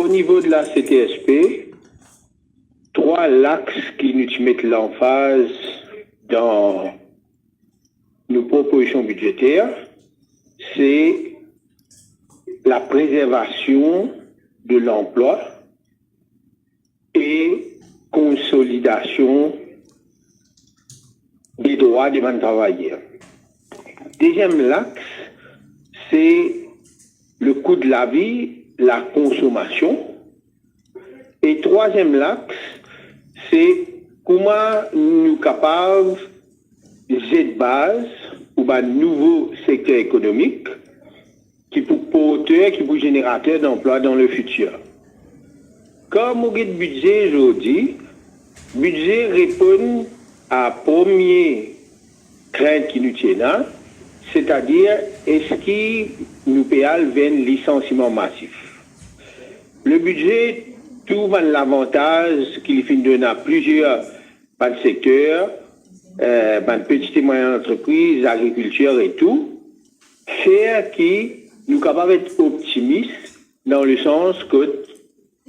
au niveau de la CTSP, trois axes qui nous mettent l'emphase dans nos propositions budgétaires, c'est la préservation de l'emploi et consolidation des droits des travailleurs. Deuxième axe, c'est le coût de la vie, la consommation. Et troisième axe, c'est comment nous sommes capables de base ou un nouveau secteur économique qui peut porter, qui peut générateur d'emplois dans le futur. Comme on a le budget aujourd'hui, le budget répond à la première crainte qui nous tient là, c'est-à-dire est-ce qu'il nous paye un licenciement massif. Le budget trouve l'avantage qu'il finit de donner à plusieurs secteurs, petites et moyennes entreprises, agriculture et tout, faire qui nous capables d'être optimistes dans le sens que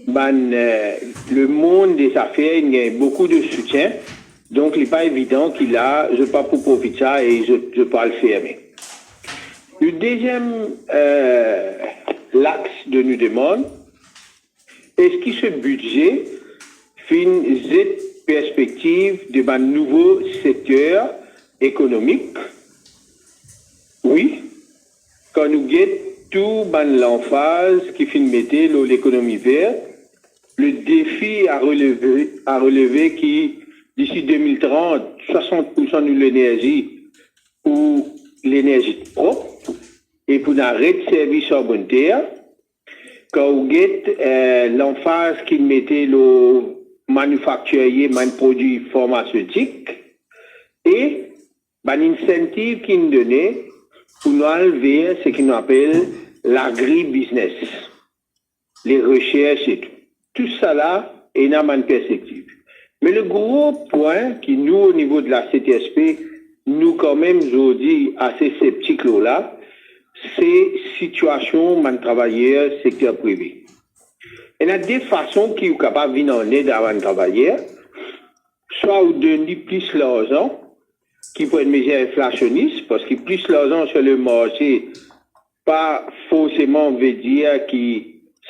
le monde des affaires il y a beaucoup de soutien, donc il n'est pas évident qu'il a, je ne peux pas pour profiter de ça et je ne peux pas le fermer. Le deuxième l'axe de nous demande, est-ce que ce budget fait une perspective de un nouveau secteur économique? Oui. Quand nous guettons tout l'emphase qui fait mettre l'économie verte, le défi à relever qui, d'ici 2030, 60% de l'énergie ou l'énergie propre, et pour arrêter de service sur bonne terre, quand vous guettez l'emphase qui mettait le manufacturier, les produits pharmaceutiques, et l'incentive qui nous donnait pour nous enlever ce qu'on appelle l'agri-business, les recherches et tout. Tout ça là est dans une perspective. Mais le gros point qui nous, au niveau de la CTSP, nous quand même aujourd'hui assez sceptiques là, c'est situation de travailleurs secteur privé. Il y a des façons qui sont capables de venir en aide à un travailleur, soit ou donner plus l'argent, qui peut être mesure inflationniste, parce que plus l'argent sur le marché, pas forcément veut dire que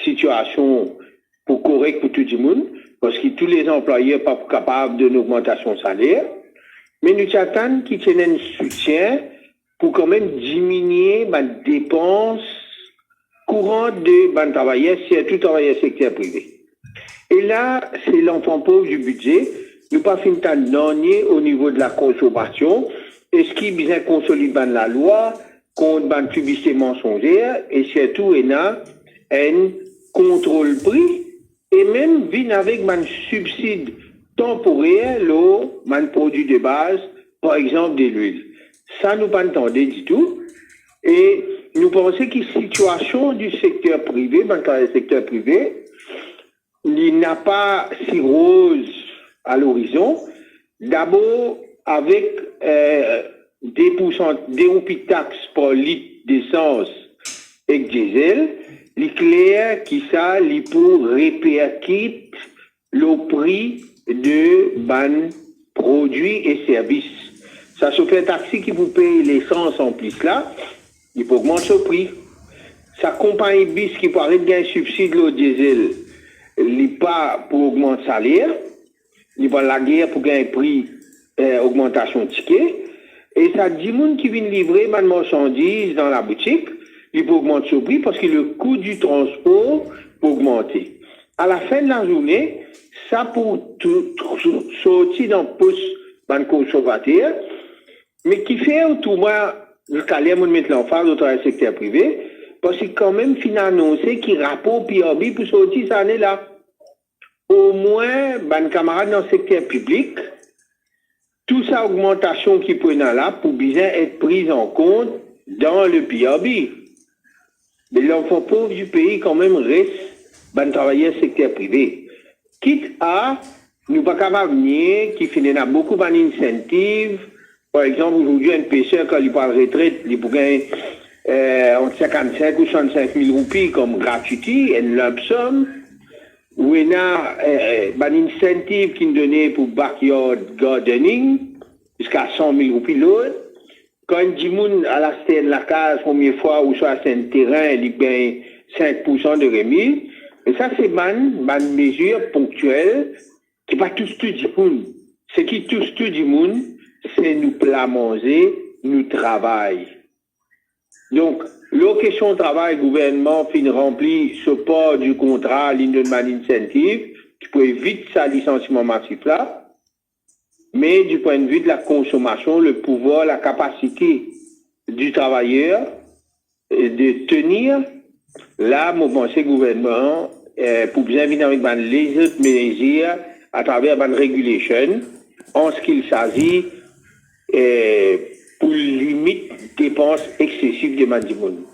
situation pour correct pour tout le monde, parce que tous les employeurs ne sont pas capables d'une augmentation de salaire, mais nous attendons qu'ils tiennent un soutien pour quand même diminuer les dépenses courantes de travailleurs, surtout travailleurs secteur privé. Et là, c'est l'enfant pauvre du budget. Nous pas fin de au niveau de la consommation. Est-ce qu'il bien consolide la loi contre la publicité mensongère et surtout il y a un contrôle prix et même vient avec un subside temporaire le produit de base, par exemple de l'huile. Ça nous pas entendé du tout et nous pensons que la situation du secteur privé, dans le secteur privé, il n'a pas si rose à l'horizon, d'abord avec des taxes par litre d'essence et diesel, il est clair qu'il ça pour répercuter le prix de ban produits et services. Ça se fait taxi qui vous paye l'essence en plus là, il peut augmenter le prix. Sa compagnie bis qui peut arrêter de gagner subside au diesel, il n'est pas pour augmenter le salaire. Il va la guerre pour gagner prix, augmentation de ticket. Et ça dit moun qui vient livrer ma marchandise dans la boutique, il peut augmenter son prix parce que le coût du transport peut augmenter. À la fin de la journée, ça pour sortir dans le poste d'un consommateur, mais qui fait autrement, jusqu'à l'air moun mettre l'emphase dans le secteur privé, parce que quand même, finalement, annoncé qu'il rapport PRB pour sortir cette année-là. Au moins, ben camarades dans le secteur public, toute sa augmentation qui prennent là pour bien être prise en compte dans le PRB. Mais l'enfant pauvre du pays quand même reste ben travailleur secteur privé. Quitte à nous pas capables venir qui finit à beaucoup d'incentives. Par exemple, aujourd'hui, un pêcheur quand il parle retraite, il peut gagner entre 55 ou 65 000 roupies comme gratuité, une lump sum. où il y a un incentive qui est donné pour backyard gardening, jusqu'à 100 000 roupies l'autre. Quand il dit à la scène la case, première fois, ou soit c'est un terrain, il gagne 5% de remise. Et ça, c'est une mesure ponctuelle qui pas tous du monde. Ce qui tous du monde, c'est nous plat manger, nous travail. Donc, la question de travail, le gouvernement fin rempli ce port du contrat, l'innovation incentive, qui peut éviter sa licenciement massif là. Mais du point de vue de la consommation, le pouvoir, la capacité du travailleur de tenir, là, moi, je pense que le gouvernement, pour bien venir avec les autres mesures à travers une régulation, en ce qu'il s'agit pour limiter dépenses excessives de Mandimoun.